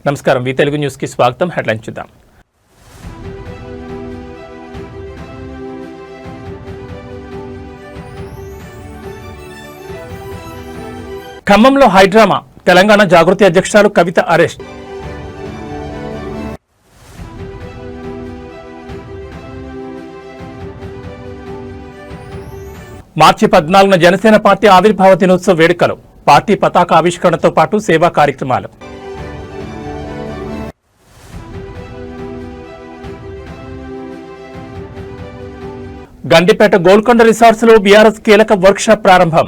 నమస్కారం, వి తెలుగు న్యూస్ కి స్వాగతం. హెడ్లైన్ చూద్దాం. ఖమ్మంలో హైడ్రామా, తెలంగాణ జాగృతి అధ్యక్షురాలు కవిత అరెస్ట్. మార్చి 14న జనసేన పార్టీ ఆవిర్భావ దినోత్సవ వేడుకలు, పార్టీ పతాక ఆవిష్కరణతో పాటు సేవా కార్యక్రమాలు. గండిపేట గోల్కొండ రిసార్ట్స్ లో బీఆర్ఎస్ కీలక వర్క్ షాప్ ప్రారంభం.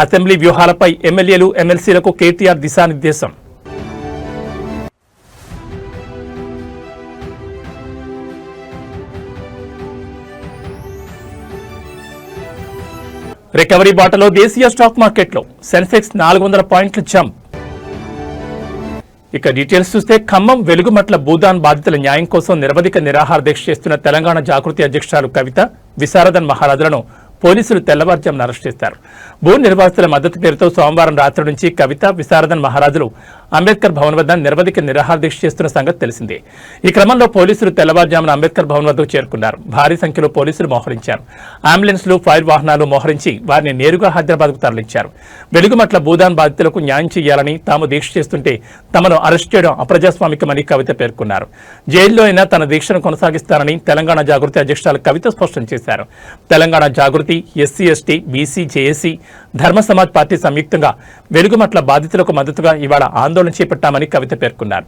అసెంబ్లీ వ్యూహాలపై ఎమ్మెల్యేలు ఎమ్మెల్సీలకు కేటీఆర్ దిశానిర్దేశం. రికవరీ బాటలో దేశీయ స్టాక్ మార్కెట్లో సెన్సెక్స్ 400 పాయింట్ల జంప్. ఇక డీటెయిల్స్ చూస్తే ఖమ్మం వెలుగుమట్ల భూదాన్ బాధితుల న్యాయం కోసం నిరవధిక నిరాహార దీక్ష చేస్తున్న తెలంగాణ జాగృతి అధ్యక్షురాలు కవిత, విశారదన్ మహారాజులను పోలీసులు తెల్లవారుజామున అరెస్ట్ చేశారు. భూ నిర్వాసితుల మద్దతు పేరుతో సోమవారం రాత్రి నుంచి కవిత, విశారదన్ మహారాజులు అంబేద్కర్ భవన్ వద్ద నిరవధిక నిరాహార దీక్ష చేస్తున్న సంగతి తెలిసిందే. ఈ క్రమంలో పోలీసులు తెల్లవారుజామున అంబేద్కర్ భవన్ వద్దకు చేరుకున్నారు. భారీ సంఖ్యలో పోలీసులు మోహరించారు. అంబులెన్స్లు, ఫైర్ వాహనాలు మోహరించి వారిని నేరుగా హైదరాబాద్కు తరలించారు. వెలుగుమట్ల భూదాన్ బాధితులకు న్యాయం చేయాలని తాము దీక్ష చేస్తుంటే తమను అరెస్ట్ చేయడం అప్రజాస్వామికమని కవిత పేర్కొన్నారు. జైల్లో అయినా తన దీక్షను కొనసాగిస్తారని తెలంగాణ జాగృతి అధ్యక్షురాలు కవిత స్పష్టం చేశారు. తెలంగాణ జాగృతి, ఎస్సీ ఎస్టీ, బీసీ, జేఏసీ, ధర్మ సమాజ్ పార్టీ సంయుక్తంగా వెలుగుమట్ల బాధితులకు మద్దతుగా ఇవాళ ఆందోళన చేపట్టామని కవిత పేర్కొన్నారు.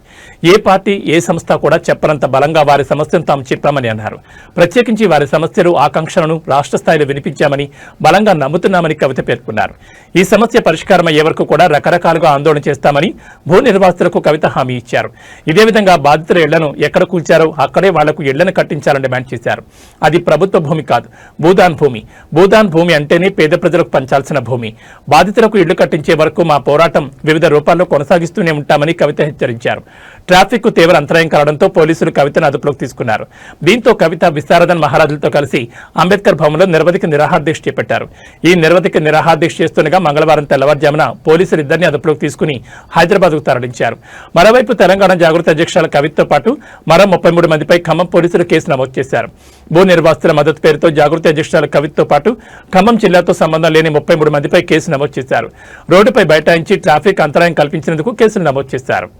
ఏ పార్టీ, ఏ సంస్థ కూడా చెప్పనంత బలంగా వారి సమస్యను తాము చెప్పామని అన్నారు. ప్రత్యేకించి వారి సమస్యలు, ఆకాంక్షలను రాష్ట్ర స్థాయిలో వినిపించామని బలంగా నమ్ముతున్నామని కవిత పేర్కొన్నారు. ఈ సమస్య పరిష్కారం అయ్యే వరకు కూడా రకరకాలుగా ఆందోళన చేస్తామని భూ నిర్వాసితులకు కవిత హామీ ఇచ్చారు. ఇదే విధంగా బాధితుల ఇళ్లను ఎక్కడ కూల్చారో అక్కడే వాళ్లకు ఇళ్లను కట్టించాలని డిమాండ్ చేశారు. అది ప్రభుత్వ భూమి కాదు, భూదాన్ భూమి. భూదాన్ భూమి అంటేనే పేద ప్రజలకు పంచాల్సిన భూమి. బాధితులకు ఇళ్లు కట్టించే వరకు మా పోరాటం వివిధ రూపాల్లో కొనసాగిస్తూనే ఉంటామని కవిత హెచ్చరించారు. ట్రాఫిక్ కు తీవ్ర అంతరాయం కలగడంతో పోలీసులు కవితను అదుపులోకి తీసుకున్నారు. దీంతో కవిత, విశారదన్ మహారాజులతో కలిసి అంబేద్కర్ భవన్లో నిరవధిక నిరాహార దీక్ష చేపట్టారు. ఈ నిరవధిక నిరాహార దీక్ష చేస్తుండగా మంగళవారం తెల్లవారుజామున పోలీసులు ఇద్దరిని అదుపులోకి తీసుకుని హైదరాబాద్కు తరలించారు. మరోవైపు తెలంగాణ జాగృతి అధ్యక్షురాలు కవితతో పాటు మరో 33 మందిపై ఖమ్మం పోలీసులు కేసు నమోదు చేశారు. భూ నిర్వాసితుల మద్దతు పేరుతో జాగృతి అధ్యక్షురాలు కవితతో పాటు ఖమ్మం జిల్లాతో సంబంధం లేని 33 మందిపై కేసు నమోదు చేశారు. రోడ్డుపై బైఠాయించి ట్రాఫిక్ అంతరాయం కల్పించినందుకు కేసులు నమోదు చేశారు.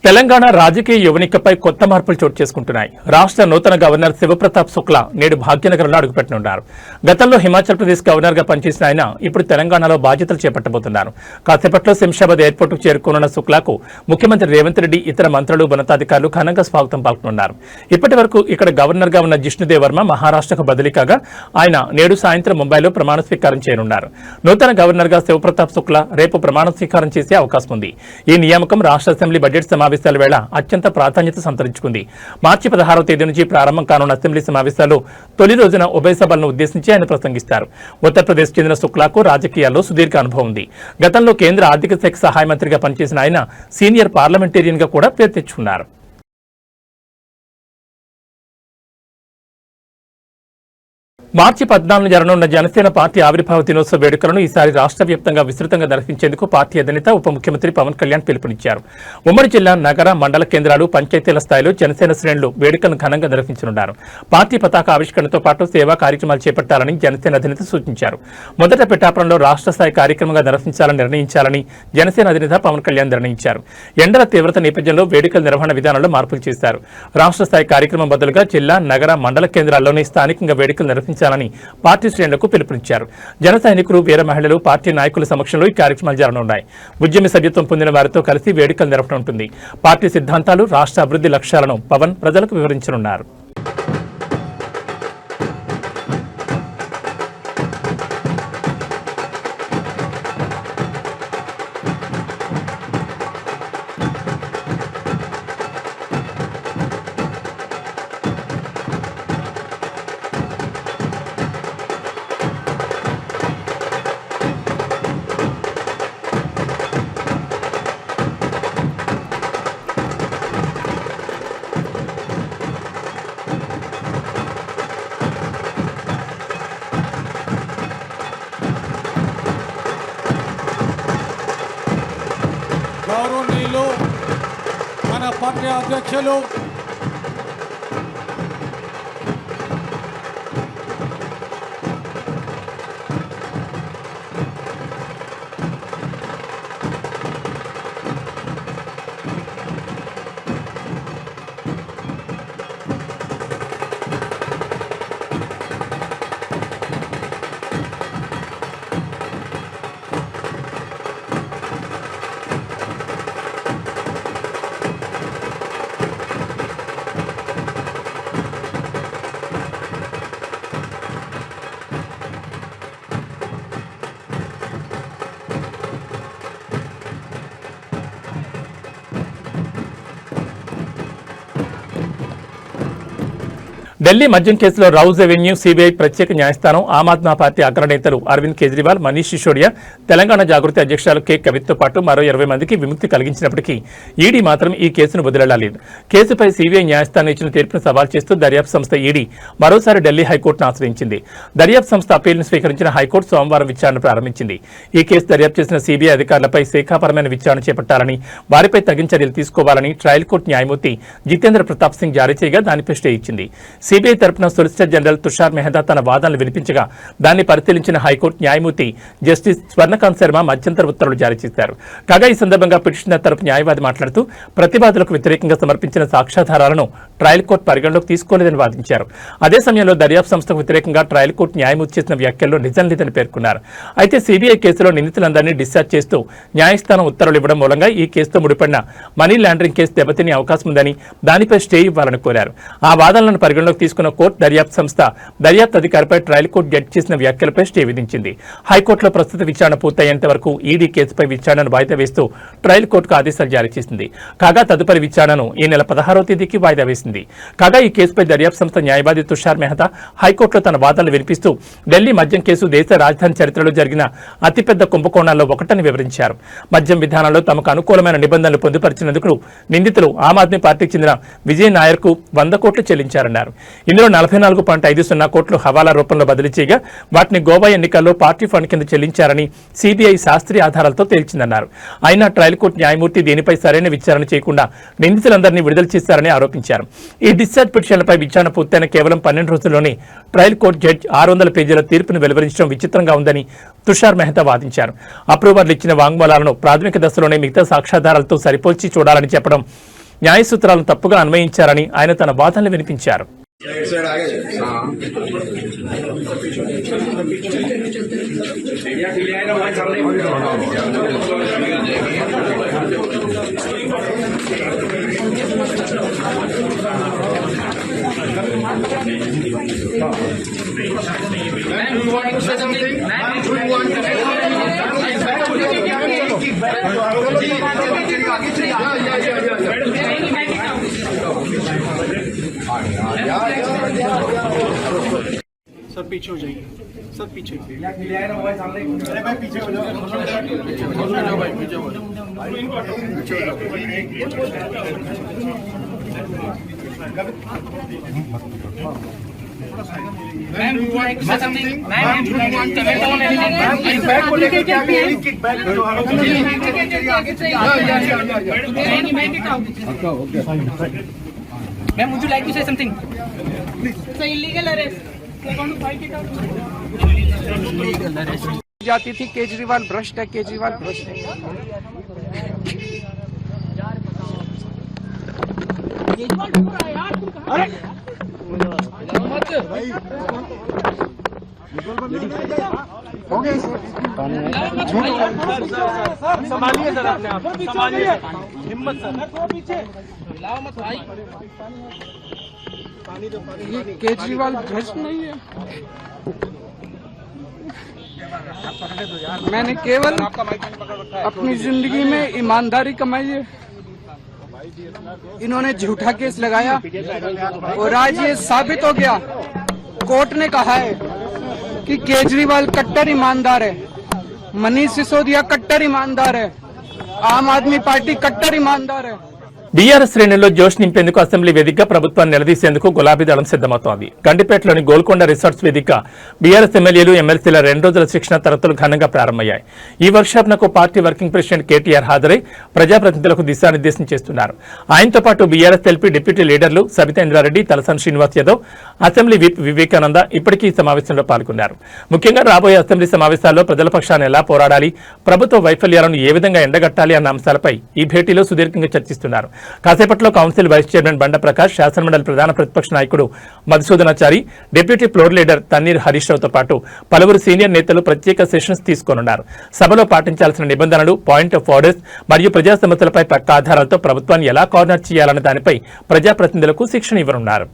తెలంగాణ రాజకీయ యువనికపై కొత్త మార్పులు చోటు చేసుకుంటున్నాయి. రాష్ట్ర నూతన గవర్నర్ శివప్రతాప్ శుక్లా నేడు భాగ్యనగర్లో అడుగుపెట్టనున్నారు. గతంలో హిమాచల్ ప్రదేశ్ గవర్నర్ గా పనిచేసిన ఆయన ఇప్పుడు తెలంగాణలో బాధ్యతలు చేపట్టబోతున్నారు. కాసేపట్లో శంషాబాద్ ఎయిర్పోర్ట్ కు చేరుకోనున్న శుక్లాకు ముఖ్యమంత్రి రేవంత్ రెడ్డి, ఇతర మంత్రులు, ఉన్నతాధికారులు ఘనంగా స్వాగతం పలుకుతున్నారు. ఇప్పటి వరకు ఇక్కడ గవర్నర్ గా ఉన్న జిష్ణుదేవ్ వర్మ మహారాష్ట్రకు బదిలీ కాగా ఆయన నేడు సాయంత్రం ముంబైలో ప్రమాణ స్వీకారం చేయనున్నారు. నూతన గవర్నర్ గా శివప్రతాప్ శుక్లా రేపు ప్రమాణ స్వీకారం చేసే అవకాశం ఉంది. ఈ నియామకం రాష్ట్ర అసెంబ్లీ బడ్జెట్ సమావేశాల వేళ అత్యంత ప్రాధాన్యత సంతరించుకుంది. మార్చి 16వ తేదీ నుంచి ప్రారంభం కానున్న అసెంబ్లీ సమావేశాల్లో తొలి రోజున ఉభయ సభలను ఉద్దేశించి ఆయన ప్రసంగిస్తారు. ఉత్తరప్రదేశ్ చెందిన శుక్లాకు రాజకీయాల్లో సుదీర్ఘ అనుభవం ఉంది. గతంలో కేంద్ర ఆర్థిక శాఖ సహాయ మంత్రిగా పనిచేసిన ఆయన సీనియర్ పార్లమెంటేరియన్ గా కూడా పేరు తెచ్చుకున్నారు. మార్చి 14న జరగనున్న జనసేన పార్టీ ఆవిర్భావ దినోత్సవ వేడుకలను ఈసారి రాష్ట్ర వ్యాప్తంగా విస్తృతంగా నిర్వహించేందుకు పార్టీ అధినేత ఉప ముఖ్యమంత్రి పవన్ కళ్యాణ్ పిలుపునిచ్చారు. ఉమ్మడి జిల్లా, నగర, మండల కేంద్రాలు, పంచాయతీల స్థాయిలో జనసేన శ్రేణులు వేడుకలను ఘనంగా నిర్వహించనున్నారు. పార్టీ పతాక ఆవిష్కరణతో పాటు సేవా కార్యక్రమాలు చేపట్టాలని జనసేన అధినేత సూచించారు. మొదట పిఠాపురంలో రాష్ట్ర స్థాయి కార్యక్రమంగా నిర్ణయించాలని జనసేన అధినేత పవన్ కళ్యాణ్ నిర్ణయించారు. ఎండల తీవ్రత నేపథ్యంలో వేడుకల నిర్వహణ విధానంలో మార్పులు చేశారు. రాష్ట్ర స్థాయి కార్యక్రమం బదులుగా జిల్లా, నగర, మండల కేంద్రాల్లోనే స్థానికంగా వేడుకలు నిర్వహించాలని పార్టీ శ్రేణులకు పిలుపునిచ్చారు. జన సైనికులు, వీర మహిళలు, పార్టీ నాయకుల సమక్షంలో ఈ కార్యక్రమాలు జరగనున్నాయి. ఉద్యమ సభ్యత్వం పొందిన వారితో కలిసి వేడుకలు నిర్వహణ ఉంటుంది. పార్టీ సిద్ధాంతాలు, రాష్ట్ర అభివృద్ధి లక్ష్యాలను పవన్ ప్రజలకు వివరించనున్నారు. పార్టీ అధ్యక్షులు ఢిల్లీ మద్యం కేసులో రౌజ్ ఎవెన్యూ సిబిఐ ప్రత్యేక న్యాయస్థానం ఆమ్ ఆద్మీ పార్టీ అగ్రనేతలు అరవింద్ కేజ్రీవాల్, మనీష్ సిసోడియా, తెలంగాణ జాగృతి అధ్యక్షురాలు కె కవితతో పాటు మరో 20 మందికి విముక్తి కలిగించినప్పటికీ ఈడీ మాత్రం ఈ కేసును వదిలేలేదు. కేసుపై సిబిఐ న్యాయస్థానం ఇచ్చిన తీర్పును సవాల్ చేస్తూ దర్యాప్తు సంస్థ ఈడీ మరోసారి ఢిల్లీ హైకోర్టును ఆశ్రయించింది. దర్యాప్తు సంస్థ అప్పీలును స్వీకరించిన హైకోర్టు సోమవారం విచారణ ప్రారంభించింది. ఈ కేసు దర్యాప్తు చేసిన సిబిఐ అధికారులపై శాఖాపరమైన విచారణ చేపట్టాలని, వారిపై తగిన చర్యలు తీసుకోవాలని ట్రయల్ కోర్టు న్యాయమూర్తి జితేంద్ర ప్రతాప్ సింగ్ జారీ చేయగా దానిపై స్టే ఇచ్చింది. సిబిఐ తరపున సొలిసిటర్ జనరల్ తుషార్ మెహతా తన వాదనలు వినిపించగా దాన్ని పరిశీలించిన హైకోర్టు న్యాయమూర్తి జస్టిస్ స్వర్ణకాంత్ శర్మ మధ్యంతర ఉత్తర్వులు జారీ చేశారు. కాగా ఈ సందర్భంగా పిటిషనర్ తరపు న్యాయవాది మాట్లాడుతూ ప్రతివాదులకు వ్యతిరేకంగా సమర్పించిన సాక్ష్యాధారాలను ట్రయల్ కోర్టు పరిగణలోకి తీసుకోలేదని వాదించారు. అదే సమయంలో దర్యాప్తు సంస్థకు వ్యతిరేకంగా ట్రయల్ కోర్టు న్యాయమూర్తి చేసిన వ్యాఖ్యల్లో నిజం లేదని పేర్కొన్నారు. అయితే సిబిఐ కేసులో నిందితులందరినీ డిశ్చార్జ్ చేస్తూ న్యాయస్థానం ఉత్తర్వులు ఇవ్వడం మూలంగా ఈ కేసుతో ముడిపడిన మనీ లాండరింగ్ కేసు దెబ్బతినే అవకాశం ఉందని, దానిపై స్టే ఇవ్వాలని కోరారు. ఆ వాదనలను పరిగణలోకి తీసుకున్న కోర్టు దర్యాప్తు సంస్థ దర్యాప్తు అధికారిపై ట్రయల్ కోర్టు జడ్జి చేసిన వ్యాఖ్యలపై స్టే విధించింది. హైకోర్టులో ప్రస్తుత విచారణ పూర్తయ్యేంత వరకు ఈడీ కేసుపై విచారణను వాయిదా వేస్తూ ట్రయల్ కోర్టుకు ఆదేశాలు జారీ చేసింది. కాగా తదుపరి విచారణను ఈ నెల 16వ తేదీకి వాయిదా వేసింది. కాగా ఈ కేసుపై దర్యాప్తు సంస్థ న్యాయవాది తుషార్ మెహతా హైకోర్టులో తన వాదనలు వినిపిస్తూ ఢిల్లీ మద్యం కేసు దేశ రాజధాని చరిత్రలో జరిగిన అతిపెద్ద కుంభకోణాల్లో ఒకటని వివరించారు. మద్యం విధానంలో తమకు అనుకూలమైన నిబంధనలు పొందుపరిచినందుకు నిందితులు ఆమ్ ఆద్మీ పార్టీకి చెందిన విజయ్ నాయర్కు 100 కోట్లు చెల్లించారన్నారు. ఇందులో 44.50 కోట్లు హవాలా రూపంలో బదిలీ చేయగా వాటిని గోవా ఎన్నికల్లో పార్టీ ఫండ్ కింద చెల్లించారని సిబిఐ శాస్త్రీయ ఆధారాలతో తేల్చిందన్నారు. అయినా ట్రయల్ కోర్టు న్యాయమూర్తి దీనిపై సరైన విచారణ చేయకుండా నిందితులందరినీ విడుదల చేశారని ఆరోపించారు. ఈ డిశ్చార్జ్ పిటిషన్లపై విచారణ పూర్తయిన కేవలం 12 రోజుల్లోనే ట్రయల్ కోర్టు జడ్జి 600 పేజీల తీర్పును వెలువరించడం విచిత్రంగా ఉందని తుషార్ మెహతా వాదించారు. అప్రూవర్లు ఇచ్చిన వాంగ్మూలాలను ప్రాథమిక దశలోనే మిగతా సాక్ష్యాధారాలతో సరిపోల్చి చూడాలని చెప్పడం న్యాయ సూత్రాలను తప్పుగా అన్వయించారని ఆయన తన వాదనలు వినిపించారు. सर पीछे हो जाइए, सर पीछे। अरे भाई पीछे हो जाओ, भाई पीछे हो जाओ। Ma'am, would you like to say something? Ma'am, would you like to comment on anything? इस बैग को लेकर क्या मेरी किक बैग जो Ma'am, would you like to say something? It's an illegal arrest. We're going to fight it out. Illegal arrest. जाती थी केजरीवाल भ्रष्ट है, केजरीवाल भ्रष्ट है। केजरीवाल ढूंढ रहा है यार, तुम कहाँ हैं? हो गए संभालिए सर अपने आप, संभालिए हिम्मत सर, लाओ मत भाई। ये केजरीवाल भ्रष्ट नहीं है। मैंने केवल अपनी जिंदगी में ईमानदारी कमाई है। इन्होंने झूठा केस लगाया और आज ये साबित हो गया। कोर्ट ने कहा है कि केजरीवाल कट्टर ईमानदार है, मनीष सिसोदिया कट्टर ईमानदार है, आम आदमी पार्टी कट्टर ईमानदार है। బీఆర్ఎస్ శ్రేణుల్లో జోష్ నింపేందుకు అసెంబ్లీ వేదికగా ప్రభుత్వాన్ని నిలదీసేందుకు గులాబీ దళం సిద్దమవుతోంది. గండిపేటలోని గోల్కొండ రిసార్ట్స్ వేదిక బీఆర్ఎస్ ఎమ్మెల్యేలు ఎమ్మెల్సీల 2 రోజుల శిక్షణ తరగతులు ఘనంగా ప్రారంభమయ్యాయి. ఈ వర్క్షాప్నకు పార్టీ వర్కింగ్ ప్రెసిడెంట్ కేటీఆర్ హాజరై ప్రజాప్రతినిధులకు దిశానిర్దేశం చేస్తున్నారు. ఆయనతో పాటు బీఆర్ఎస్ ఎల్పీ డిప్యూటీ లీడర్లు సబితా ఇంద్రారెడ్డి, తలసాని శ్రీనివాస్ యాదవ్, అసెంబ్లీ విప్ వివేకానంద ఇప్పటికీ ఈ సమావేశంలో పాల్గొన్నారు. ముఖ్యంగా రాబోయే అసెంబ్లీ సమావేశాల్లో ప్రజల పక్షాన్ని ఎలా పోరాడాలి, ప్రభుత్వ వైఫల్యాలను ఏ విధంగా ఎండగట్టాలి అన్న అంశాలపై ఈ భేటీలో సుదీర్ఘంగా చర్చిస్తున్నారు. కాసేపట్లో కౌన్సిల్ వైస్ చైర్మన్ బండ ప్రకాష్, శాసనమండలి ప్రధాన ప్రతిపక్ష నాయకుడు Madhusudanachari, deputy floor leader Thanneer Harish రావుతో పాటు పలువురు సీనియర్ నేతలు ప్రత్యేక సెషన్స్ తీసుకోనున్నారు. సభలో పాటించాల్సిన నిబంధనలు, పాయింట్ ఆఫ్ ఆర్డర్స్ మరియు ప్రజా సమస్యలపై పక్కా ఆధారాలతో ప్రభుత్వాన్ని ఎలా కార్నర్ చేయాలన్న దానిపై ప్రజాప్రతినిధులకు శిక్షణ ఇవ్వనున్నారు.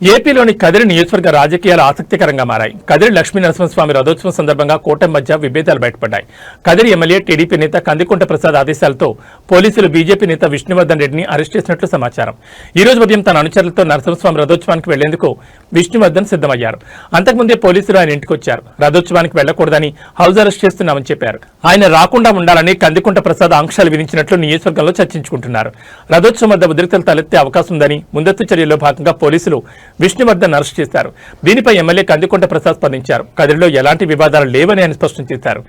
ఏపీలోని కదిరి నియోజకవర్గ రాజకీయాలు ఆసక్తికరంగా మారాయి. కదిరి లక్ష్మీ నరసింహస్వామి రథోత్సవం సందర్భంగా కూటమి మధ్య విభేదాలు బయటపడ్డాయి. కదిరి ఎమ్మెల్యే టీడీపీ నేత కందికుంట ప్రసాద్ ఆదేశాలతో పోలీసులు బీజేపీ నేత విష్ణువర్ధన్ రెడ్డిని అరెస్ట్ చేసినట్లు సమాచారం. ఈ రోజు ఉదయం తన అనుచరులతో నరసింహస్వామి రథోత్సవానికి వెళ్లేందుకు విష్ణువర్ధన్ సిద్దమయ్యారు. అంతకుముందే పోలీసులు ఆయన ఇంటికి వచ్చారు. రథోత్సవానికి వెళ్లకూడదని హౌస్ అరెస్ట్ చేస్తున్నామని చెప్పారు. ఆయన రాకుండా ఉండాలని కందికుంట ప్రసాద్ ఆంక్షలు విధించినట్లు నియోజకవర్గంలో చర్చించుకుంటున్నారు. రథోత్సవం వద్ద ఉద్రిక్తలు తలెత్తే అవకాశం ఉందని ముందస్తు చర్యల్లో భాగంగా పోలీసులు విష్ణువర్ధన్ అరెస్ట్ చేశారు. దీనిపై ఎమ్మెల్యే కందికుంట ప్రసాద్ స్పందించారు. కదిరిలో ఎలాంటి వివాదాలు లేవని ఆయన స్పష్టం చేశారు.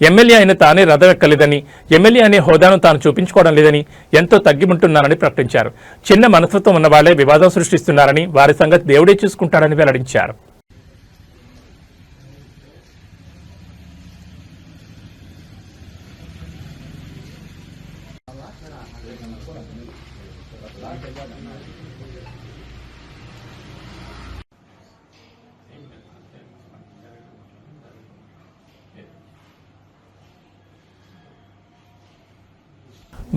ఎమ్మెల్యే అయిన తానే రథం ఎక్కలేదని, ఎమ్మెల్యే అనే హోదాను తాను చూపించుకోవడం లేదని, ఎంతో తగ్గిముంటున్నారని ప్రకటించారు. చిన్న మనస్తత్వం ఉన్న వాళ్లే వివాదం సృష్టిస్తున్నారని, వారి సంగతి దేవుడే చూసుకుంటాడని వెల్లడించారు.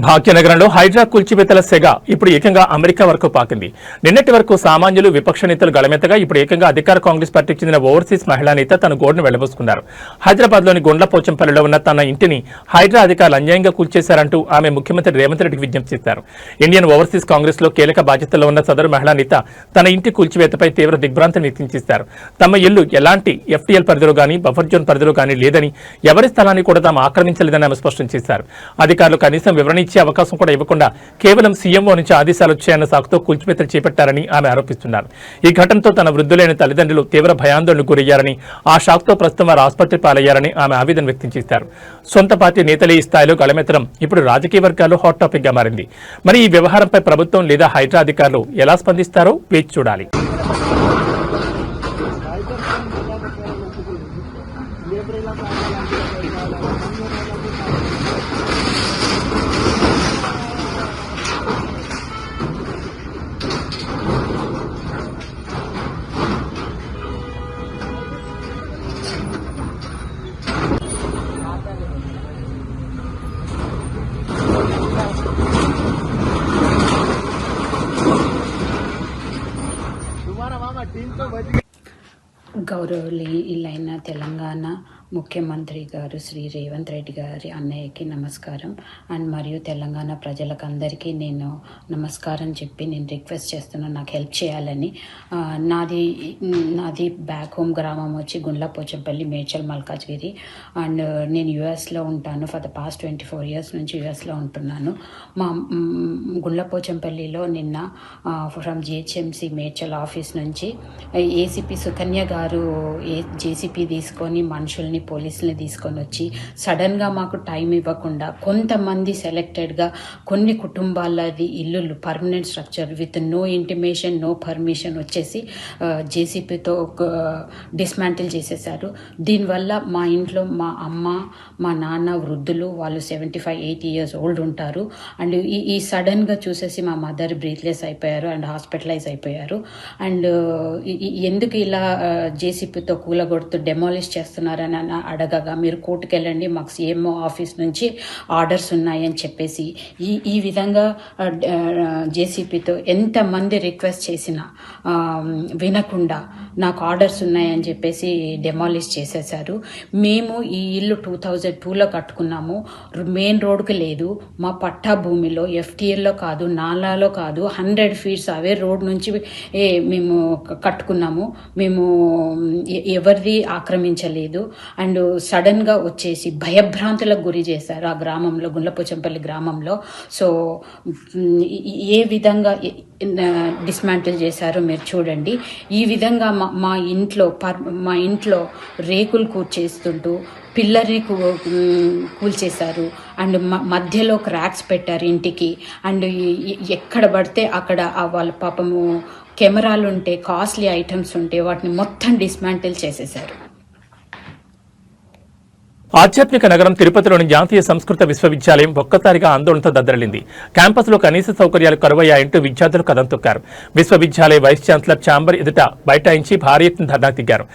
భాగ్యనగరంలో హైడ్రా కూల్చివేతల సెగ ఇప్పుడు ఏకంగా అమెరికా వరకు పాకింది. నిన్నటి వరకు సామాన్యులు, విపక్ష నేతలు గళమెత్తగా ఇప్పుడు ఏకంగా అధికార కాంగ్రెస్ పార్టీకి చెందిన ఓవర్సీస్ మహిళా నేత తన గోడును వెళ్లబోసుకున్నారు. హైదరాబాద్లోని గుండ్లపోచంపల్లిలో ఉన్న తన ఇంటిని హైడ్రా అధికారులు అన్యాయంగా కూల్చేశారంటూ ఆమె ముఖ్యమంత్రి రేవంత్ రెడ్డికి విజ్ఞప్తి చేశారు. ఇండియన్ ఓవర్సీస్ కాంగ్రెస్ లో కీలక బాధ్యతల్లో ఉన్న సదరు మహిళా నేత తన ఇంటి కూల్చివేతపై తీవ్ర దిగ్భ్రాంతిని వ్యక్తం చేశారు. తమ ఇల్లు ఎలాంటి ఎఫ్టీఎల్ పరిధిలో గానీ, బఫర్ జోన్ పరిధిలో గానీ లేదని, ఎవరి స్థలాన్ని కూడా తాము ఆక్రమించలేదని ఆమె స్పష్టం చేశారు. అధికారులు కనీసం వివరణ ఇచ్చే అవకాశం కూడా ఇవ్వకుండా కేవలం సీఎంఓ నుంచి ఆదేశాలు వచ్చాయన్న సాకుతో కూల్చివేతలు చేపట్టారని ఆమె ఆరోపిస్తున్నారు. ఈ ఘటనతో తన వృద్ధులైన తల్లిదండ్రులు తీవ్ర భయాందోళనకు గురయ్యారని, ఆ షాక్తో ప్రస్తుతం వారు ఆసుపత్రి పాలయ్యారని ఆమె ఆవేదన వ్యక్తం చేశారు. సొంత పార్టీ నేతలే ఈ స్థాయిలో గళమెత్తడం ఇప్పుడు రాజకీయ వర్గాల్లో హాట్ టాపిక్ గా మారింది. మరి ఈ వ్యవహారంపై ప్రభుత్వం లేదా హైడ్రా అధికారులు ఎలా స్పందిస్తారో వేచి చూడాలి. గౌరవనీయులైన తెలంగాణ ముఖ్యమంత్రి గారు శ్రీ రేవంత్ రెడ్డి గారి అన్నయ్యకి నమస్కారం. అండ్ మరియు తెలంగాణ ప్రజలకు అందరికీ నేను నమస్కారం చెప్పి నేను రిక్వెస్ట్ చేస్తున్నాను నాకు హెల్ప్ చేయాలని. నాది బ్యాక్ హోమ్ గ్రామం వచ్చి గుండ్లపోచంపల్లి, మేడ్చల్, మల్కాజ్గిరి. అండ్ నేను యూఎస్లో ఉంటాను. ఫర్ ద పాస్ట్ 24 years నుంచి యూఎస్లో ఉంటున్నాను. మా గుండ్లపోచంపల్లిలో నిన్న ఫ్రమ్ జిహెచ్ఎంసీ మేడ్చల్ ఆఫీస్ నుంచి ఏసీపీ సుకన్య గారు జేసీపీ తీసుకొని మనుషుల్ని, పోలీసుల్ని తీసుకొని వచ్చి సడన్గా మాకు టైం ఇవ్వకుండా కొంతమంది సెలెక్టెడ్గా కొన్ని కుటుంబాలది ఇల్లులు permanent structure with no intimation, no permission వచ్చేసి జేసీపీతో డిస్మాంటిల్ చేసేసారు. దీనివల్ల మా ఇంట్లో మా అమ్మ, మా నాన్న వృద్ధులు, వాళ్ళు 75-80 years old ఉంటారు. అండ్ ఈ సడన్గా చూసేసి మా మదర్ బ్రీత్లెస్ అయిపోయారు అండ్ హాస్పిటలైజ్ అయిపోయారు. అండ్ ఎందుకు ఇలా జేసీపీతో కూలగొడుతూ డెమాలిష్ చేస్తున్నారని అడగగా మీరు కోర్టుకు వెళ్ళండి, మాకు సీఎంఓ ఆఫీస్ నుంచి ఆర్డర్స్ ఉన్నాయని చెప్పేసి ఈ విధంగా జేసీపీతో ఎంతమంది రిక్వెస్ట్ చేసినా వినకుండా నాకు ఆర్డర్స్ ఉన్నాయని చెప్పేసి డెమాలిష్ చేసేసారు. మేము ఈ ఇల్లు 2002లో కట్టుకున్నాము. మెయిన్ రోడ్కి లేదు. మా పట్టా భూమిలో FTLలో కాదు, నాలాలో కాదు, 100 ఫీట్స్ అవే రోడ్ నుంచి మేము కట్టుకున్నాము. మేము ఎవరిది ఆక్రమించలేదు. అండ్ సడన్గా వచ్చేసి భయభ్రాంతులకు గురి చేశారు ఆ గ్రామంలో, గుండ్లపోచంపల్లి గ్రామంలో. సో ఏ విధంగా డిస్మాంటిల్ చేశారో మీరు చూడండి. ఈ విధంగా మా ఇంట్లో రేకులు కూర్చేస్తుంటూ పిల్లర్ని కూల్చేశారు. అండ్ మధ్యలో క్రాక్స్ పెట్టారు ఇంటికి. అండ్ ఎక్కడ పడితే అక్కడ వాళ్ళ పాపము కెమెరాలు ఉంటే, కాస్ట్లీ ఐటమ్స్ ఉంటే వాటిని మొత్తం డిస్మాంటిల్ చేసేశారు. ఆధ్యాత్మిక నగరం తిరుపతిలోని జాతీయ సంస్కృత విశ్వవిద్యాలయం ఒక్కసారిగా ఆందోళనతో దద్దరిల్లింది. క్యాంపస్లో కనీస సౌకర్యాలు కరువయ్యాయంటూ విద్యార్థులు కదం తొక్కారు. విశ్వవిద్యాలయ వైస్ ఛాన్సలర్ ఛాంబర్ ఎదుట బైఠాయించి భారీ ఎత్తున ధర్నా దిగారు.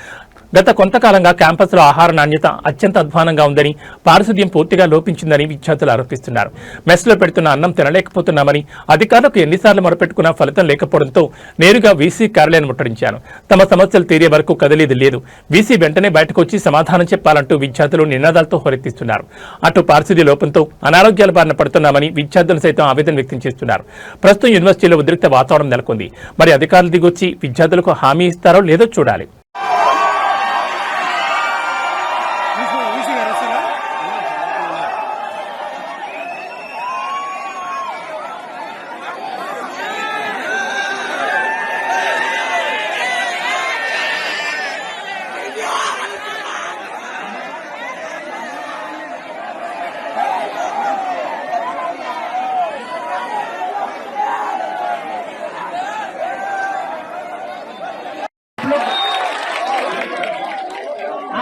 గత కొంతకాలంగా క్యాంపస్లో ఆహార నాణ్యత అత్యంత అధ్వానంగా ఉందని, పారిశుద్ధ్యం పూర్తిగా లోపించిందని విద్యార్థులు ఆరోపిస్తున్నారు. మెస్లో పెడుతున్న అన్నం తినలేకపోతున్నామని, అధికారులకు ఎన్నిసార్లు మొరపెట్టుకున్నా ఫలితం లేకపోవడంతో నేరుగా వీసీ కార్యాలయాన్ని ముట్టడించారు. తమ సమస్యలు తీరే వరకు కదిలేది లేదు. వీసీ వెంటనే బయటకు వచ్చి సమాధానం చెప్పాలంటూ విద్యార్థులు నినాదాలతో హోరెత్తిస్తున్నారు. అటు పారిశుద్ధ్య లోపంతో అనారోగ్యాల బారిన పడుతున్నామని విద్యార్థులు సైతం ఆవేదన వ్యక్తం చేస్తున్నారు. ప్రస్తుతం యూనివర్సిటీలో ఉద్రిక్త వాతావరణం నెలకొంది. మరి అధికారులు దిగొచ్చి విద్యార్థులకు హామీ ఇస్తారో లేదో చూడాలి.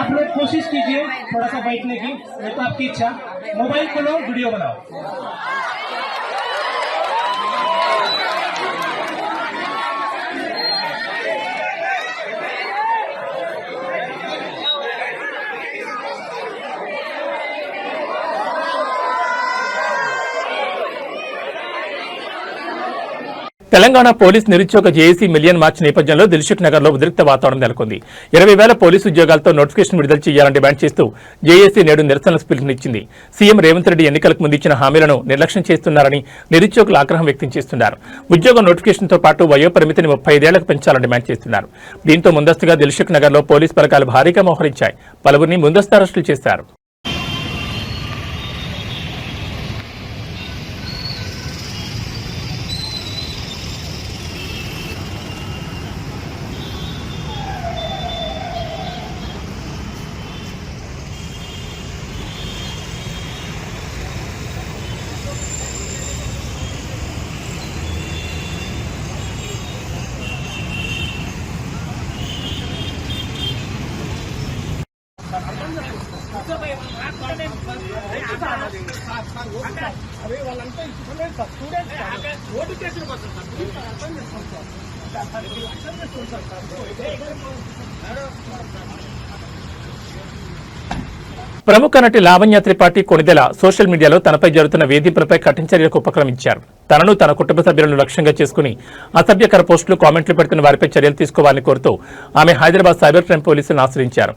आप लोग कोशिश कीजिए थोड़ा सा बैठने की, ये तो आपकी इच्छा। मोबाइल खोलो, वीडियो बनाओ। తెలంగాణ పోలీస్ నిరుద్యోగ జేఏసీ మిలియన్ మార్చ్ నేపథ్యంలో దిల్సుఖ్ నగర్ లో ఉద్రిక్త వాతావరణం నెలకొంది. 20,000 పోలీసు ఉద్యోగాలతో నోటిఫికేషన్ విడుదల చేయాలని డిమాండ్ చేస్తూ జేఏసీ నేడు నిరసనలకు పిలుపునిచ్చింది. సీఎం రేవంత్ రెడ్డి ఎన్నికలకు ముందు ఇచ్చిన హామీలను నిర్లక్ష్యం చేస్తున్నారని నిరుద్యోగులు ఆగ్రహం వ్యక్తం చేస్తున్నారు. ఉద్యోగ నోటిఫికేషన్తో పాటు వయోపరిమితిని 35 ఏళ్లకు పెంచాలని డిమాండ్ చేస్తున్నారు. దీంతో ముందస్తుగా దిల్సుఖ్ నగర్ లో పోలీసు బలగాలు భారీగా మోహరించాయి. పలువురిని ముందస్తు అరెస్టులు చేశారు. ప్రముఖ నటి లావణ్య త్రిపాఠి కొణిదెల సోషల్ మీడియాలో తనపై జరుగుతున్న వేధింపులపై కఠిన చర్యలకు ఉపక్రమించారు. తనను తన కుటుంబ సభ్యులను లక్ష్యంగా చేసుకుని అసభ్యకర పోస్టులు, కామెంట్లు పెడుతున్న వారిపై చర్యలు తీసుకోవాలని కోరుతూ ఆమె హైదరాబాద్ సైబర్ క్రైమ్ పోలీసులను ఆశ్రయించారు.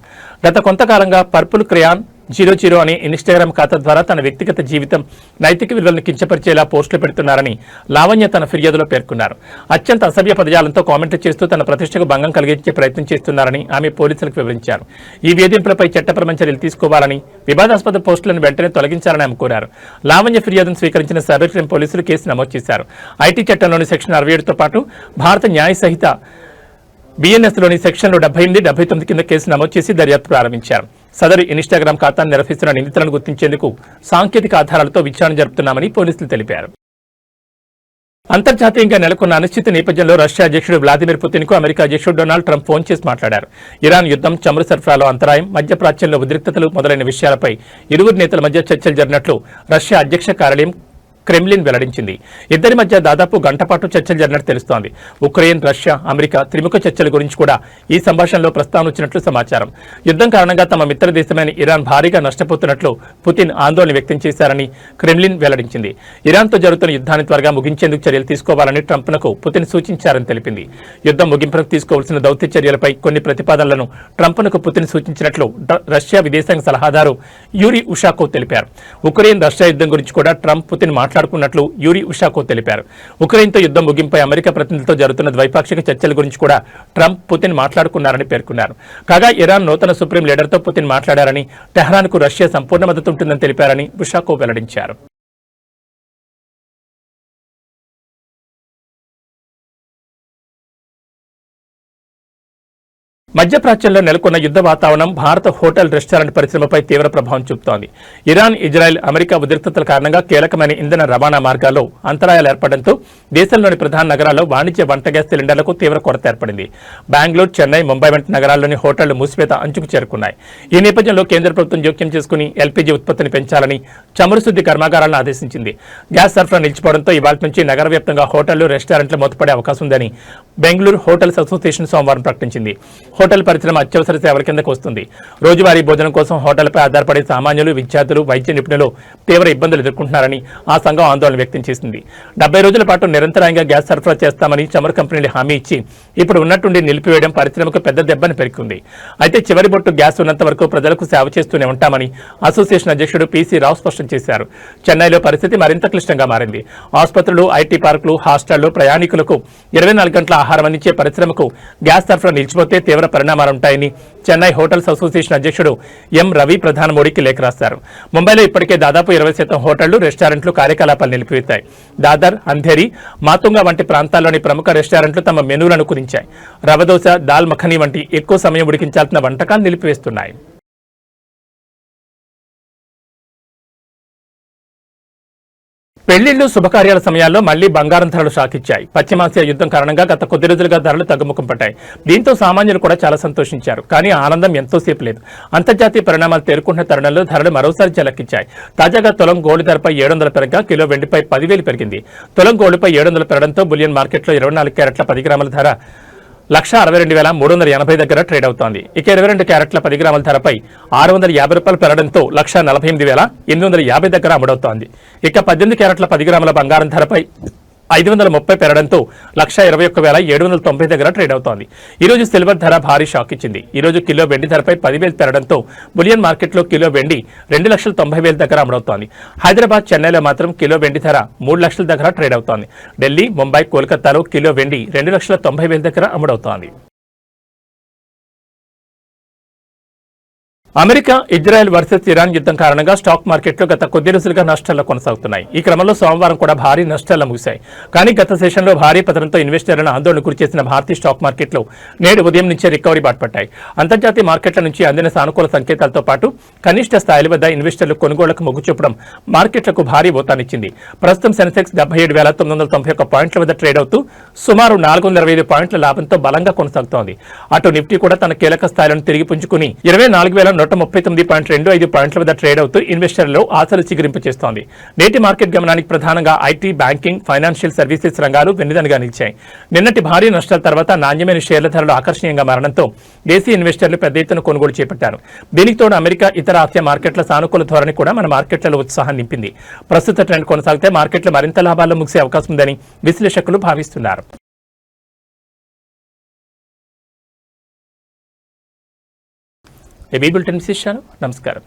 గత కొంతకాలంగా పర్పుల్ క్రేయాన్ 00 అనే ఇన్స్టాగ్రామ్ ఖాతా ద్వారా తన వ్యక్తిగత జీవితం, నైతిక విలువలను కించపరిచేలా పోస్టులు పెడుతున్నారని లావణ్య తన ఫిర్యాదులో పేర్కొన్నారు. అత్యంత అసభ్య పదజాలంతో కామెంట్లు చేస్తూ తన ప్రతిష్టకు భంగం కలిగించే ప్రయత్నం చేస్తున్నారని ఆమె పోలీసులకు వివరించారు. ఈ వేధింపులపై చట్టపరమైన చర్యలు తీసుకోవాలని, వివాదాస్పద పోస్టులను వెంటనే తొలగించాలని ఆమె కోరారు. లావణ్య ఫిర్యాదును స్వీకరించిన సైబర్ క్రైమ్ పోలీసులు కేసు నమోదు చేశారు. ఐటీ చట్టంలోని సెక్షన్ 67తో పాటు భారత న్యాయ సంహిత BNS-లోని సెక్షన్లు 78, 79 కింద కేసు నమోదు చేసి దర్యాప్తు ప్రారంభించారు. సదరు ఇన్స్టాగ్రామ్ ఖాతాను నిర్వహిస్తున్న నిందితులను గుర్తించేందుకు సాంకేతిక ఆధారాలతో విచారణ జరుపుతున్నామని పోలీసులు తెలిపారు. అంతర్జాతీయంగా నెలకొన్న అనిశ్చిత నేపథ్యంలో రష్యా అధ్యక్షుడు వ్లాదిమిర్ పుతిన్ కు అమెరికా అధ్యక్షుడు డొనాల్డ్ ట్రంప్ ఫోన్ చేసి మాట్లాడారు. ఇరాన్ యుద్ధం, చమురు సరఫరాలో అంతరాయం, మధ్యప్రాచ్యంలో ఉద్రిక్తతలు మొదలైన విషయాలపై ఇరువురు నేతల మధ్య చర్చలు జరిగినట్లు రష్యా అధ్యక్ష కార్యాలయం క్రెమ్లిన్ వెల్లడించింది. ఇద్దరి మధ్య దాదాపు గంట పాటు చర్చలు జరిగినట్టు తెలుస్తోంది. ఉక్రెయిన్, రష్యా, అమెరికా త్రిముఖ చర్చల గురించి కూడా ఈ సంభాషణలో ప్రస్తావన వచ్చినట్లు సమాచారం. యుద్ధం కారణంగా తమ మిత్ర దేశమైన ఇరాన్ భారీగా నష్టపోతున్నట్లు పుతిన్ ఆందోళన వ్యక్తం చేశారని క్రెమ్లిన్ వెల్లడించింది. ఇరాన్తో జరుగుతున్న యుద్ధాన్ని త్వరగా ముగించేందుకు చర్యలు తీసుకోవాలని ట్రంప్నకు పుతిన్ సూచించారని తెలిపింది. యుద్ధం ముగింపునకు తీసుకోవాల్సిన దౌత్య చర్యలపై కొన్ని ప్రతిపాదనలను ట్రంప్నకు పుతిన్ సూచించినట్లు రష్యా విదేశాంగ సలహాదారు యూరీ ఉషాకోవ్ తెలిపారు. ఉక్రెయిన్ రష్యా యుద్ధం గురించి కూడా ట్రంప్, పుతిన్ మాట్లాడుకున్నట్లు యూరీ ఉషాకోవ్ తెలిపారు. ఉక్రెయిన్తో యుద్ధం ముగింపై అమెరికా ప్రతినిధులతో జరుగుతున్న ద్వైపాక్షిక చర్చల గురించి కూడా ట్రంప్, పుతిన్ మాట్లాడుకున్నారని పేర్కొన్నారు. కాగా ఇరాన్ నూతన సుప్రీం లీడర్తో పుతిన్ మాట్లాడారని, టెహ్రాన్కు రష్యా సంపూర్ణ మద్దతు ఉంటుందని తెలిపారని ఉషాకోవ్ వెల్లడించారు. మధ్యప్రాచ్యంలో నెలకొన్న యుద్ధ వాతావరణం భారత హోటల్, రెస్టారెంట్ పరిశ్రమపై తీవ్ర ప్రభావం చూపుతోంది. ఇరాన్, ఇజ్రాయెల్, అమెరికా ఉద్రిక్తతల కారణంగా కీలకమైన ఇంధన రవాణా మార్గాల్లో అంతరాయాలు ఏర్పడడంతో దేశంలోని ప్రధాన నగరాల్లో వాణిజ్య వంట గ్యాస్ సిలిండర్లకు తీవ్ర కొరత ఏర్పడింది. బెంగళూరు, చెన్నై, ముంబై వంటి నగరాల్లోని హోటళ్లు మూసివేత అంచుకు చేరుకున్నాయి. ఈ నేపథ్యంలో కేంద్ర ప్రభుత్వం జోక్యం చేసుకుని ఎల్పీజీ ఉత్పత్తిని పెంచాలని చమురు శుద్ధి కర్మాగారాలను ఆదేశించింది. గ్యాస్ సరఫరా నిలిచిపోవడంతో ఇవాళ నుంచి నగర వ్యాప్తంగా హోటళ్లు, రెస్టారెంట్లు మూతపడే అవకాశం ఉందని బెంగళూరు హోటల్స్ అసోసియేషన్ సోమవారం ప్రకటించింది. హోటల్ పరిశ్రమ అత్యవసర సేవల కిందకు వస్తుంది. రోజువారీ భోజనం కోసం హోటల్పై ఆధారపడే సామాన్యులు, విద్యార్థులు, వైద్య నిపుణులు తీవ్ర ఇబ్బందులు ఎదుర్కొంటున్నారని ఆ సంఘం ఆందోళన వ్యక్తం చేసింది. 70 రోజుల పాటు నిరంతరాయంగా గ్యాస్ సరఫరా చేస్తామని చమురు కంపెనీలు హామీ ఇచ్చి ఇప్పుడు ఉన్నట్టుండి నిలిపివేయడం పరిశ్రమకు పెద్ద దెబ్బని పెరిగింది. అయితే చివరి బొట్టు గ్యాస్ ఉన్నంత వరకు ప్రజలకు సేవ చేస్తూనే ఉంటామని అసోసియేషన్ అధ్యక్షుడు పీసీ రావు స్పష్టం చేశారు. చెన్నైలో పరిస్థితి మరింత క్లిష్టంగా మారింది. ఆసుపత్రులు, ఐటీ పార్కులు, హాస్టళ్లు ప్రయాణికులకు 24 గంటల ఆహారం అందించే పరిశ్రమకు గ్యాస్ సరఫరా నిలిచిపోతే తీవ్ర పరిణామాలుంటాయని చెన్నై హోటల్స్ అసోసియేషన్ అధ్యక్షుడు ఎం రవి ప్రధాని మోడీకి లేఖ రాశారు. ముంబైలో ఇప్పటికే దాదాపు 20% హోటళ్లు, రెస్టారెంట్లు కార్యకలాపాలు నిలిపివేశాయి. దాదర్, అంధేరి, మాతుంగా వంటి ప్రాంతాల్లోని ప్రముఖ రెస్టారెంట్లు తమ మెనూలను కుదించాయి. రవదోశ, దాల్ మఖనీ వంటి ఎక్కువ సమయం ఉడికించాల్సిన వంటకాలు నిలిపివేస్తున్నాయి. పెళ్లిళ్లు, శుభకార్యాల సమయాల్లో మళ్లీ బంగారం ధరలు షాకిచ్చాయి. పశ్చిమాసియా యుద్ధం కారణంగా గత కొద్ది రోజులుగా ధరలు తగ్గుముఖం పట్టాయి. దీంతో సామాన్యులు కూడా చాలా సంతోషించారు. కానీ ఆనందం ఎంతోసేపు లేదు. అంతర్జాతీయ పరిణామాలు తేరుకుంటున్న తరుణంలో ధరలు మరోసారి చెలక్కిచ్చాయి. తాజాగా తులం గోల్డ్ ధరపై 700 పెరగగా కిలో వెండిపై 10,000 పెరిగింది. తులం గోల్డ్పై 700 పెరగడంతో బులియన్ మార్కెట్లో 24 క్యారెట్ల 10 గ్రాముల ధర 1,62,380 దగ్గర ట్రేడ్ అవుతోంది. ఇక 22 క్యారెట్ల 10 గ్రాముల ధరపై 650 రూపాయలు పెరగడంతో 1,48,850 దగ్గర అమ్ముడవుతోంది. ఇక 18 క్యారెట్ల 10 గ్రాముల బంగారం ధరపై 530 పెరగడంతో 1,21,790 దగ్గర ట్రేడ్ అవుతోంది. ఈ రోజు సిల్వర్ ధర భారీ షాక్ ఇచ్చింది. ఈ రోజు కిలో వెండి ధరపై 10,000 పెరగడంతో బులియన్ మార్కెట్లో కిలో వెండి 2,90,000 దగ్గర అమ్ముడవుతోంది. హైదరాబాద్, చెన్నైలో మాత్రం కిలో వెండి ధర 3 లక్షల దగ్గర ట్రేడ్ అవుతోంది. ఢిల్లీ, ముంబై, కోల్కతాలో కిలో వెండి 2,90,000 దగ్గర అమ్ముడవుతోంది. అమెరికా, ఇజ్రాయెల్ వర్సెస్ ఇరాన్ యుద్ధం కారణంగా స్టాక్ మార్కెట్లు గత కొద్ది రోజులుగా నష్టాల్లో కొనసాగుతున్నాయి. ఈ క్రమంలో సోమవారం కూడా భారీ నష్టాల్లో ముగిశాయి. కానీ గత సెషన్లో భారీ పతనంతో ఇన్వెస్టర్లను ఆందోళన గురిచేసిన భారతీయ స్టాక్ మార్కెట్లు నేడు ఉదయం నుంచే రికవరీ బాటపట్టాయి. అంతర్జాతీయ మార్కెట్ల నుంచి అందిన సానుకూల సంకేతాలతో పాటు కనిష్ట స్థాయిల వద్ద ఇన్వెస్టర్లు కొనుగోళ్లకు మొగ్గు చూపడం మార్కెట్లకు భారీ ఊతాన్నిచ్చింది. ప్రస్తుతం సెన్సెక్స్ 77,991 పాయింట్ల వద్ద ట్రేడ్ అవుతూ సుమారు 425 పాయింట్ల లాభంతో బలంగా కొనసాగుతోంది. అటు నిఫ్టీ కూడా తన కీలక స్థాయిలను తిరిగి పుంజుకుని 24,139.25 పాయింట్ల వద్ద ట్రేడ్ అవుతూ ఇన్వెస్టర్లలో ఆశలు చిగురింపు చేస్తోంది. నేటి మార్కెట్ గమనానికి ప్రధానంగా ఐటీ, బ్యాంకింగ్, ఫైనాన్షియల్ సర్వీసెస్ రంగాలు వెన్నుదన్నుగా నిలిచాయి. నిన్నటి భారీ నష్టాల తర్వాత నాణ్యమైన షేర్ల ధరలు ఆకర్షణీయంగా మారడంతో దేశీయ ఇన్వెస్టర్లు పెద్ద ఎత్తున కొనుగోలు చేపట్టారు. దీనికి తోడు అమెరికా, ఇతర ఆసియా మార్కెట్ల సానుకూల ధోరణి కూడా మన మార్కెట్లలో ఉత్సాహం నింపింది. ప్రస్తుత ట్రెండ్ కొనసాగితే మార్కెట్లు మరింత లాభాల్లో ముగిసే అవకాశం ఉందని విశ్లేషకులు భావిస్తున్నారు. ఏబీ బులెటిన్ విశేషాలు. నమస్కారం.